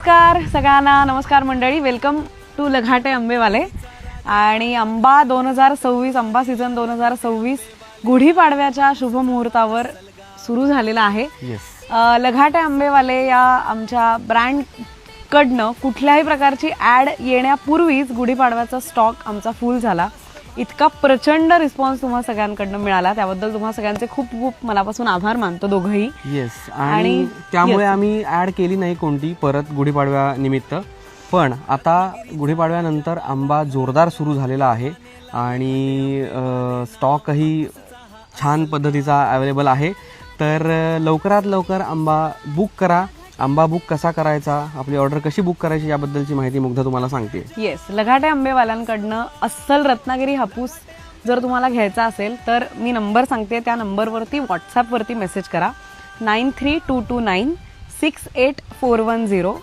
नमस्कार सगळ्यांना, नमस्कार मंडळी, वेलकम टू लघाटे आंबेवाले. आणि आंबा 2026 आंबा सीझन 2026 गुढीपाडव्याच्या शुभ मुहूर्तावर सुरू झालेला आहे. लघाटे आंबेवाले या आमच्या ब्रँड कडनं कुठल्याही प्रकारची ॲड येण्यापूर्वीच गुढीपाडव्याचा स्टॉक आमचा फुल झाला. इतका प्रचंड रिस्पॉन्स तुम्हा सगळ्यांकडनं मिळाला, त्याबद्दल तुम्हा सगळ्यांचे खूप खूप मनापासून आभार मानतो दोघंही. आणि त्यामुळे आम्ही ऍड केली नाही कोणती परत गुढीपाडव्या निमित्त. पण आता गुढीपाडव्यानंतर आंबा जोरदार सुरू झालेला आहे आणि स्टॉकही छान पद्धतीचा अवेलेबल आहे. तर लवकरात लवकर आंबा बुक करा. आंबा बुक कसा करायचा, आपली ऑर्डर कशी बुक करायची याबद्दलची माहिती मुग्धा तुम्हाला सांगते. येस, लघाटे आंबेवाल्यांकडनं अस्सल रत्नागिरी हापूस जर तुम्हाला घ्यायचा असेल तर मी नंबर सांगते, त्या नंबरवरती व्हॉट्सॲपवरती मेसेज करा 9322968410.